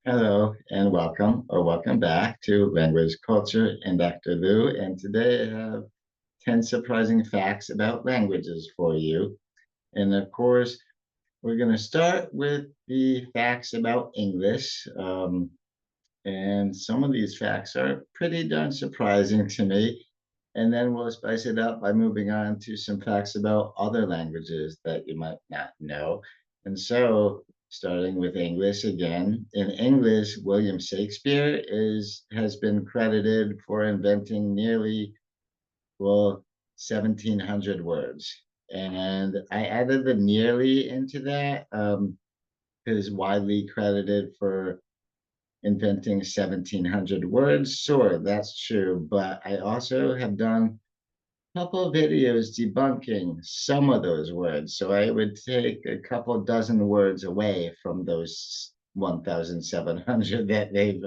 Hello and welcome or welcome back to Language Culture and Dr. Lou. And today I have 10 surprising facts about languages for you. And of course, we're going to start with the facts about English. And some of these facts are pretty darn surprising to me. And then we'll spice it up by moving on to some facts about other languages that you might not know. And so, starting with English again, in English, William Shakespeare has been credited for inventing nearly, well, 1,700 words. And I added the nearly into that because widely credited for inventing 1,700 words. Sure, that's true. But I also have done a couple of videos debunking some of those words. So I would take a couple dozen words away from those 1,700 that they've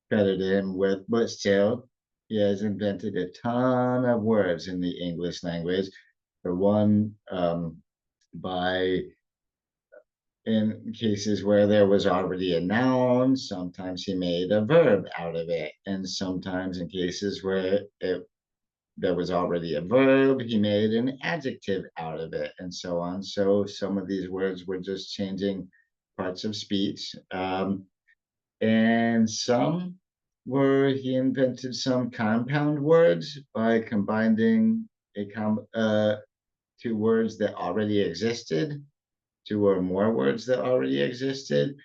credited him with. But still, he has invented a ton of words in the English language. For one, by in cases where there was already a noun, sometimes he made a verb out of it. And sometimes in cases where there was already a verb, he made an adjective out of it, and so on. So some of these words were just changing parts of speech. And some were, he invented some compound words by combining two words that already existed, two or more words that already existed.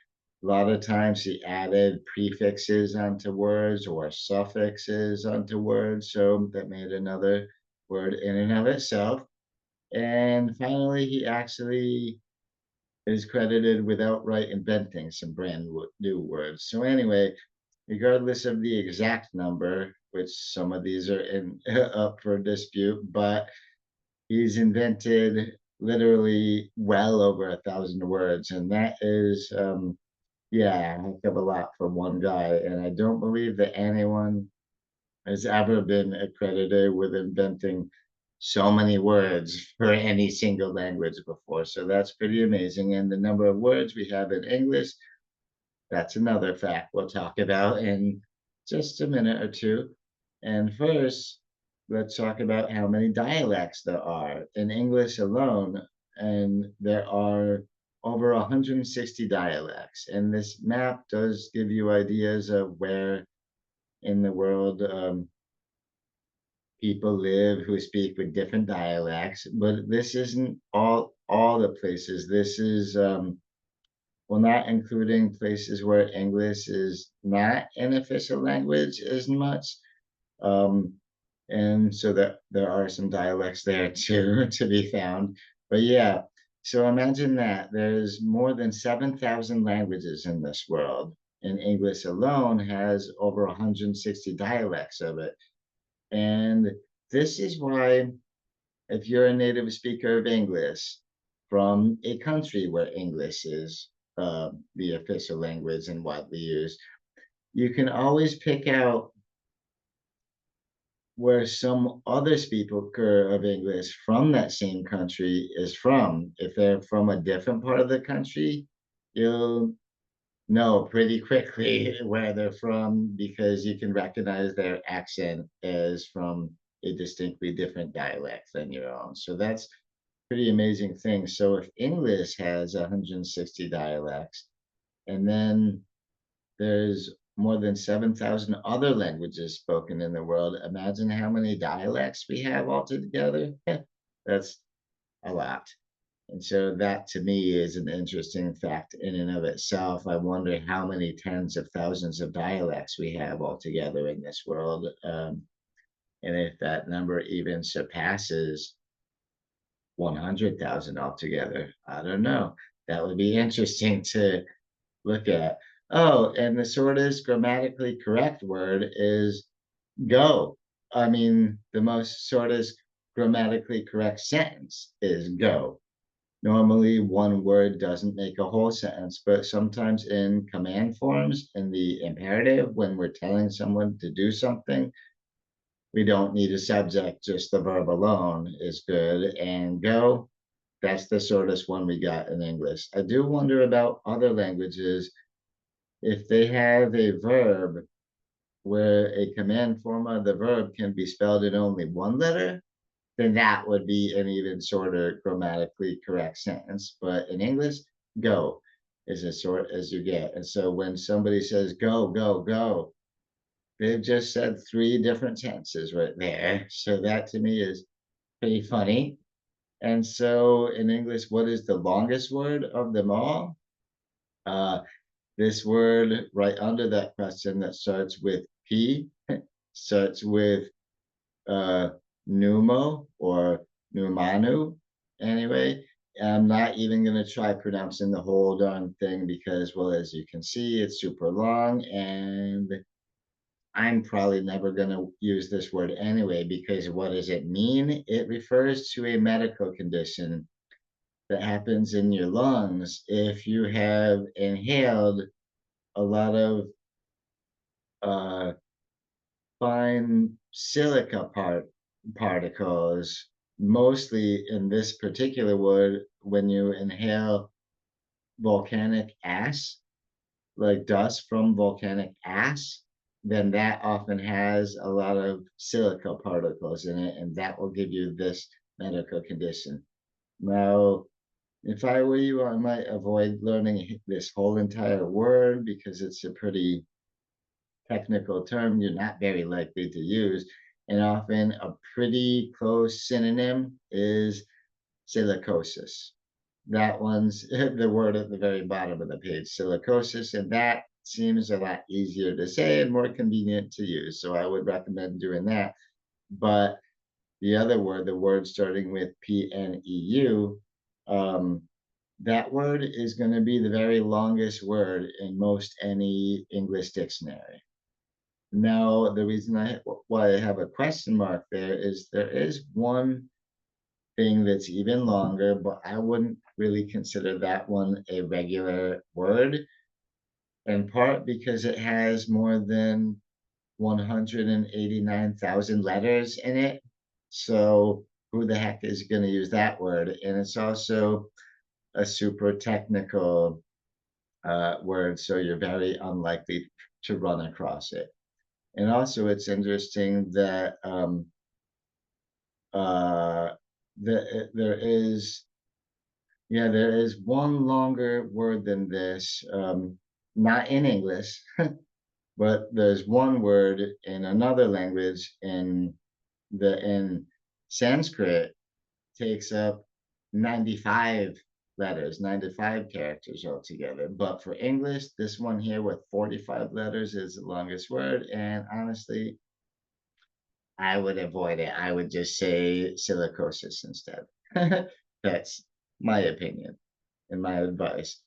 A lot of times he added prefixes onto words or suffixes onto words, so that made another word in and of itself. And finally, he actually is credited with outright inventing some new words. So anyway, regardless of the exact number, which some of these are in up for dispute, but he's invented literally well over 1,000 words, and that is, yeah, a heck of a lot for one guy. And I don't believe that anyone has ever been accredited with inventing so many words for any single language before. So that's pretty amazing. And the number of words we have in English, that's another fact we'll talk about in just a minute or two. And first, let's talk about how many dialects there are in English alone. And there are over 160 dialects. And this map does give you ideas of where in the world people live who speak with different dialects. But this isn't all the places. This is well, not including places where English is not an official language as much. Um, and so that there are some dialects there too to be found. But yeah, so imagine that there's more than 7,000 languages in this world, and English alone has over 160 dialects of it. And this is why, if you're a native speaker of English from a country where English is the official language and widely used, you can always pick out where some other speaker of English from that same country is from. If they're from a different part of the country, you'll know pretty quickly where they're from because you can recognize their accent as from a distinctly different dialect than your own. So that's pretty amazing thing. So if English has 160 dialects, and then there's more than 7,000 other languages spoken in the world, imagine how many dialects we have altogether. That's a lot. And so that to me is an interesting fact in and of itself. I wonder how many tens of thousands of dialects we have altogether in this world. And if that number even surpasses 100,000 altogether. I don't know. That would be interesting to look at. Oh, and the shortest grammatically correct word is go. I mean, the most shortest grammatically correct sentence is go. Normally, one word doesn't make a whole sentence, but sometimes in command forms, in the imperative, when we're telling someone to do something, we don't need a subject, just the verb alone is good. And go, that's the shortest one we got in English. I do wonder about other languages if they have a verb where a command form of the verb can be spelled in only one letter, then that would be an even shorter grammatically correct sentence. But in English, go is as short as you get. And so when somebody says go, go, go, they've just said three different tenses right there. So that to me is pretty funny. And so in English, what is the longest word of them all? Uh, this word right under that question that starts with P starts with uh, pneumo or pneumanu. Anyway, I'm not even going to try pronouncing the whole darn thing because, well, as you can see, it's super long and I'm probably never going to use this word anyway because what does it mean? It refers to a medical condition that happens in your lungs if you have inhaled a lot of uh, fine silica particles, mostly in this particular wood, when you inhale volcanic ash, like dust from volcanic ash, then that often has a lot of silica particles in it, and that will give you this medical condition. Now, if I were you, I might avoid learning this whole entire word because it's a pretty technical term you're not very likely to use. And often a pretty close synonym is silicosis. That one's the word at the very bottom of the page, silicosis, and that seems a lot easier to say and more convenient to use. So I would recommend doing that. But the other word, the word starting with PNEU, um, that word is going to be the very longest word in most any English dictionary. Now, the reason why I have a question mark there is one thing that's even longer, but I wouldn't really consider that one a regular word, in part because it has more than 189,000 letters in it. So who the heck is going to use that word? And it's also a super technical word, so you're very unlikely to run across it. And also, it's interesting that uh, there is, yeah, there is one longer word than this, not in English, but there's one word in another language in Sanskrit takes up 95 letters, 95 characters altogether. But for English, this one here with 45 letters is the longest word. And honestly, I would avoid it. I would just say silicosis instead. That's my opinion and my advice.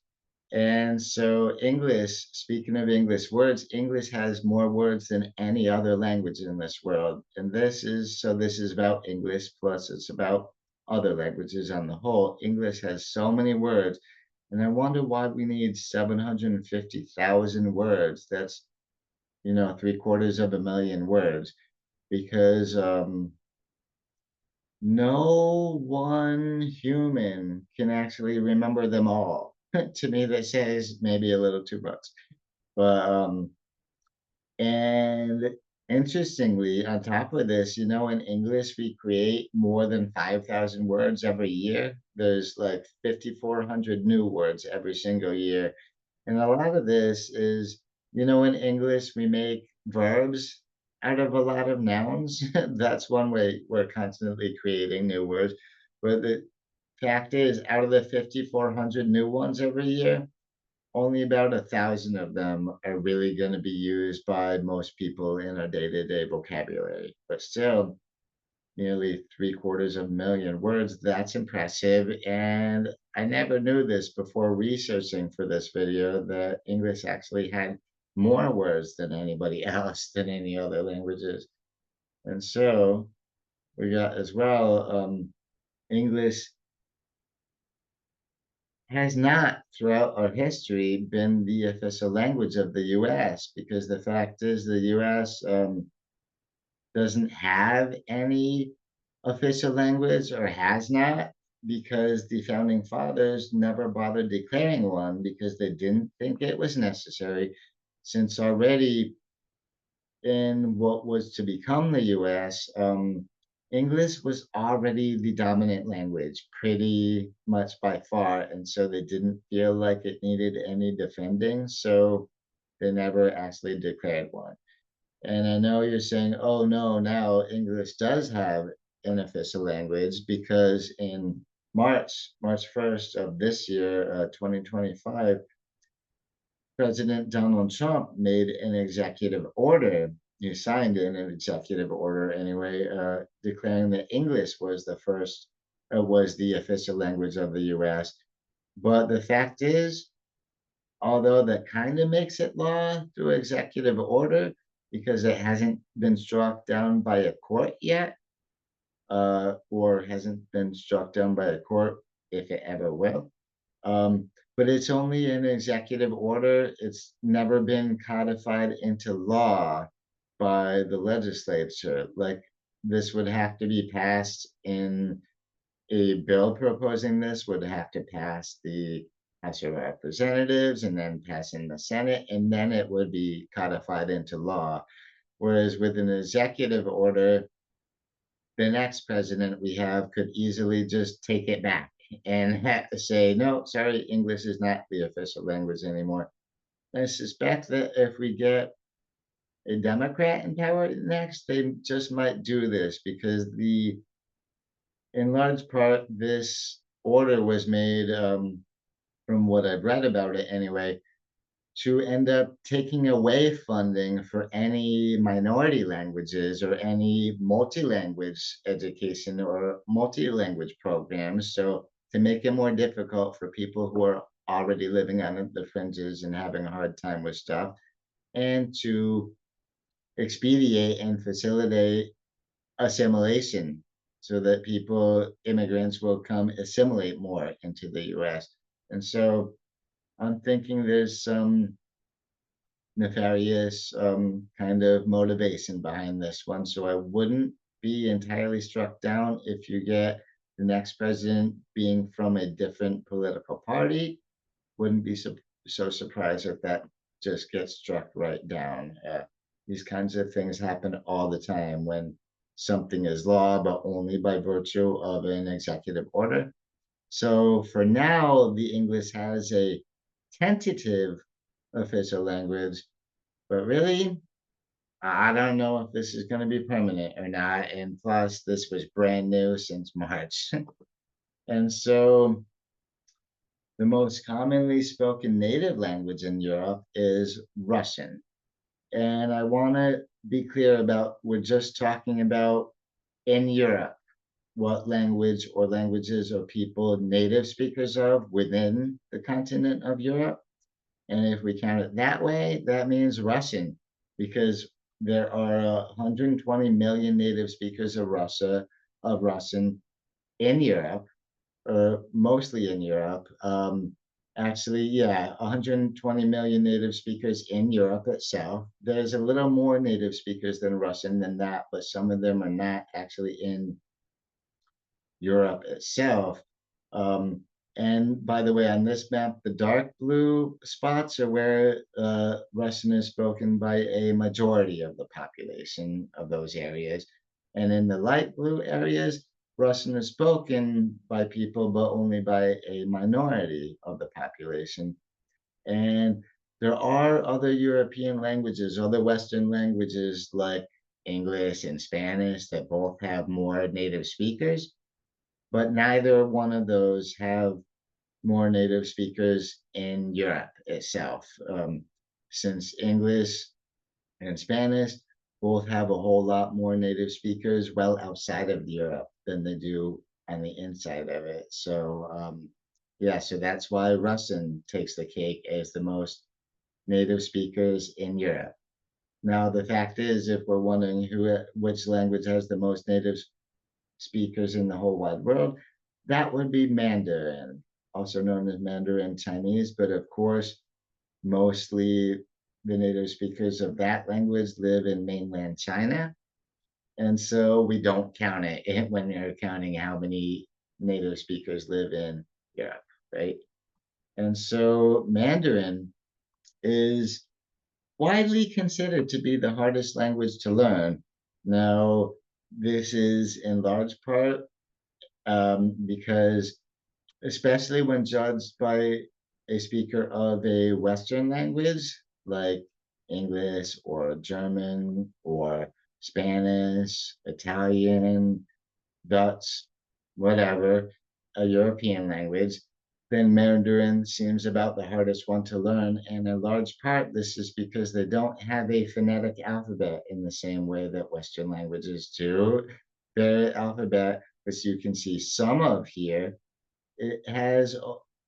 And so, English, speaking of English words, English has more words than any other language in this world. And this is about English, plus it's about other languages on the whole. English has so many words. And I wonder why we need 750,000 words. That's, three quarters of a million words because no one human can actually remember them all. To me, that says maybe a little too much. But and interestingly, on top of this, in English, we create more than 5,000 words every year. There's like 5,400 new words every single year. And a lot of this is, in English, we make verbs out of a lot of nouns. That's one way we're constantly creating new words. But the fact is, out of the 5,400 new ones every year, only about 1,000 of them are really going to be used by most people in our day-to-day vocabulary. But still, nearly three quarters of a million words. That's impressive. And I never knew this before researching for this video that English actually had more words than anybody else, than any other languages. And so we got as well, English has not throughout our history been the official language of the US because the fact is the US doesn't have any official language or has not. because the founding fathers never bothered declaring one because they didn't think it was necessary, since already in what was to become the US, English was already the dominant language pretty much by far. And so they didn't feel like it needed any defending. So they never actually declared one. And I know you're saying, oh no, now English does have an official language because in March 1st of this year, 2025, President Donald Trump made an executive order. He signed an executive order anyway, declaring that English was was the official language of the U.S. But the fact is, although that kind of makes it law through executive order, because it hasn't been struck down by a court yet, or hasn't been struck down by a court, if it ever will. But it's only an executive order. It's never been codified into law by the legislature. Like this would have to be passed in a bill proposing this would have to pass the House of Representatives and then pass in the Senate, and then it would be codified into law. Whereas with an executive order, the next president we have could easily just take it back and say, no, sorry, English is not the official language anymore. I suspect that if we get a Democrat in power next, they just might do this because in large part, this order was made, from what I've read about it anyway, to end up taking away funding for any minority languages or any multi-language education or multi-language programs. So to make it more difficult for people who are already living on the fringes and having a hard time with stuff, and to expedite and facilitate assimilation so that immigrants will come assimilate more into the US. And so I'm thinking there's some nefarious kind of motivation behind this one. So I wouldn't be entirely struck down if you get the next president being from a different political party. Wouldn't be so surprised if that just gets struck right down. These kinds of things happen all the time when something is law, but only by virtue of an executive order. So for now, the English has a tentative official language, but really, I don't know if this is going to be permanent or not. And plus, this was brand new since March. And so the most commonly spoken native language in Europe is Russian. And I want to be clear about we're just talking about in Europe what language or languages or people native speakers of within the continent of Europe. And if we count it that way, that means Russian, because there are 120 million native speakers of Russian in Europe, or mostly in Europe. Actually, yeah, 120 million native speakers in Europe itself. There's a little more native speakers than Russian than that, but some of them are not actually in Europe itself. Um, and by the way, on this map, the dark blue spots are where Russian is spoken by a majority of the population of those areas. And in the light blue areas, Russian is spoken by people, but only by a minority of the population. And there are other European languages, other Western languages like English and Spanish that both have more native speakers, but neither one of those have more native speakers in Europe itself, since English and Spanish both have a whole lot more native speakers well outside of Europe than they do on the inside of it. So, yeah, so that's why Russian takes the cake as the most native speakers in Europe. Now, the fact is, if we're wondering which language has the most native speakers in the whole wide world, that would be Mandarin, also known as Mandarin Chinese. But of course, mostly the native speakers of that language live in mainland China. And so we don't count it when you're counting how many native speakers live in Europe, right? And so Mandarin is widely considered to be the hardest language to learn. Now, this is in large part because, especially when judged by a speaker of a Western language like English or German or Spanish, Italian, Dutch, whatever, a European language, then Mandarin seems about the hardest one to learn. And in large part, this is because they don't have a phonetic alphabet in the same way that Western languages do. Their alphabet, which you can see some of here, it has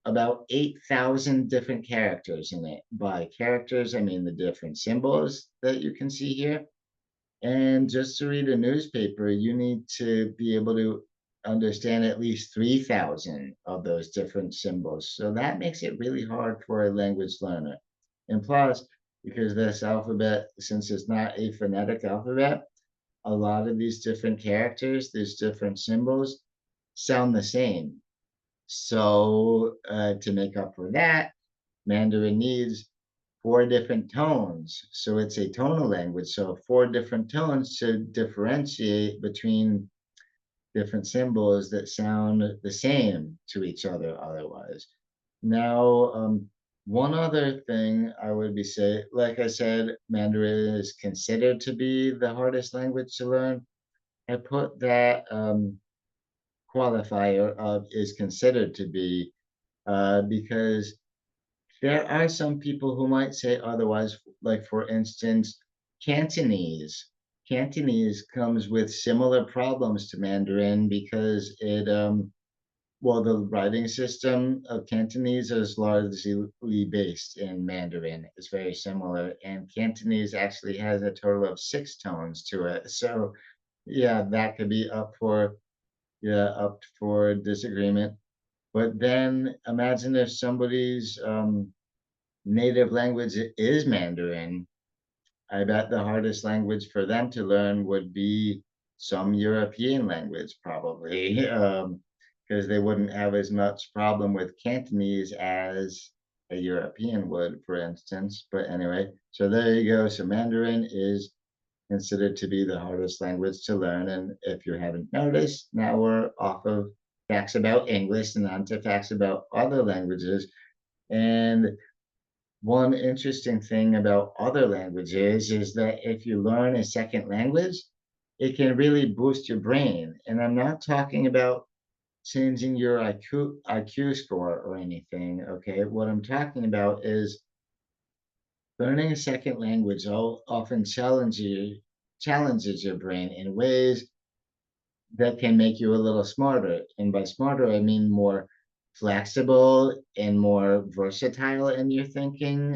about 8,000 different characters in it. By characters, I mean the different symbols that you can see here. And just to read a newspaper, you need to be able to understand at least 3,000 of those different symbols. So that makes it really hard for a language learner. And plus, because this alphabet, since it's not a phonetic alphabet, a lot of these different characters, these different symbols, sound the same. So to make up for that, Mandarin needs four different tones. So it's a tonal language. So four different tones to differentiate between different symbols that sound the same to each other otherwise. Now, one other thing I would be say, like I said, Mandarin is considered to be the hardest language to learn. I put that qualifier of is considered to be because there are some people who might say otherwise, like for instance, Cantonese. Cantonese comes with similar problems to Mandarin because well, the writing system of Cantonese is largely based in Mandarin. It's very similar, and Cantonese actually has a total of six tones to it. So, yeah, that could be up for disagreement. But then imagine if somebody's native language is Mandarin. I bet the hardest language for them to learn would be some European language, probably, because they wouldn't have as much problem with Cantonese as a European would, for instance. But anyway, so there you go. So Mandarin is considered to be the hardest language to learn. And if you haven't noticed, now we're off of facts about English and onto facts about other languages. And one interesting thing about other languages is that if you learn a second language, it can really boost your brain. And I'm not talking about changing your IQ score or anything. Okay. What I'm talking about is learning a second language often challenges your brain in ways that can make you a little smarter. And by smarter, I mean more flexible and more versatile in your thinking.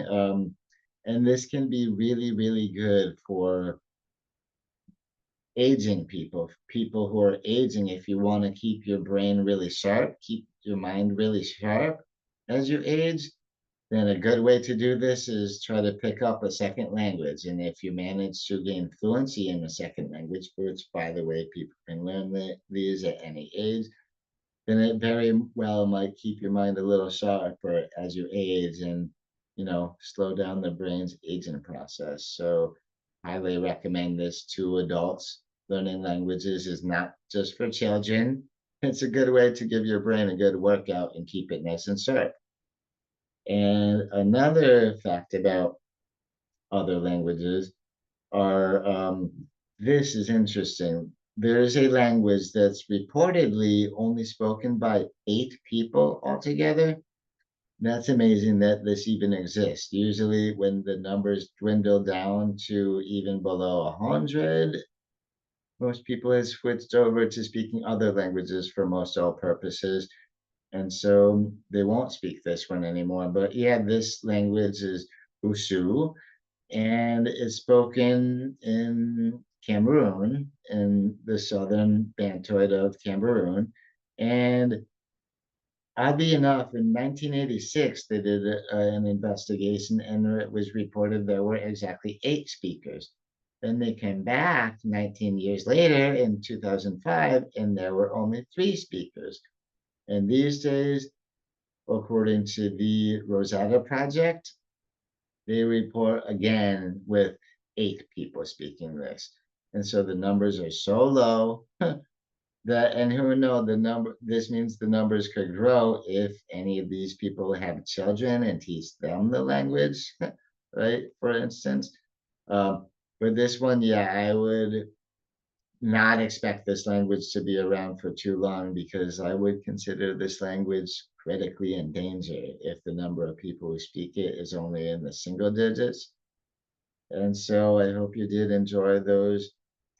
And this can be really, really good for aging people, people who are aging. If you want to keep your brain really sharp, keep your mind really sharp as you age, then a good way to do this is try to pick up a second language. And if you manage to gain fluency in a second language, which, by the way, people can learn these at any age, then it very well might keep your mind a little sharper as you age and, slow down the brain's aging process. So, highly recommend this to adults. Learning languages is not just for children. It's a good way to give your brain a good workout and keep it nice and sharp. And another fact about other languages are this is interesting. There is a language that's reportedly only spoken by 8 people altogether. That's amazing that this even exists. Usually, when the numbers dwindle down to even below 100, most people have switched over to speaking other languages for most all purposes. And so they won't speak this one anymore. But yeah, this language is Usu, and it's spoken in Cameroon, in the southern Bantoid of Cameroon. And oddly enough, in 1986, they did an investigation, and it was reported there were exactly 8 speakers. Then they came back 19 years later in 2005, and there were only 3 speakers. And these days, according to the Rosetta Project, they report again with 8 people speaking this. And so the numbers are so low that, and who knows, this means the numbers could grow if any of these people have children and teach them the language, right? For instance. Um, but this one, yeah, I would not expect this language to be around for too long because I would consider this language critically endangered if the number of people who speak it is only in the single digits. And so I hope you did enjoy those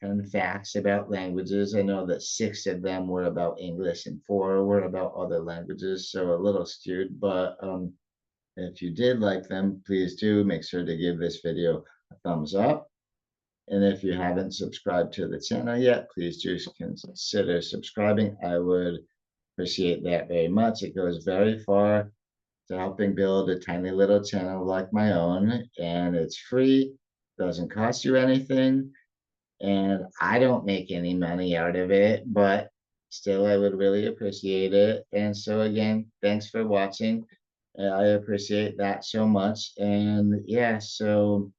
10 facts about languages. I know that 6 of them were about English and 4 were about other languages, so a little skewed. But if you did like them, please do make sure to give this video a thumbs up. And if you haven't subscribed to the channel yet, please do consider subscribing. I would appreciate that very much. It goes very far to helping build a tiny little channel like my own, and it's free, doesn't cost you anything, and I don't make any money out of it, but still, I would really appreciate it. And so, again, thanks for watching. I appreciate that so much. And yeah, so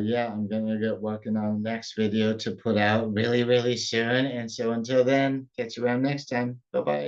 yeah, I'm gonna get working on the next video to put out really, really soon. And so until then, catch you around next time. Bye bye.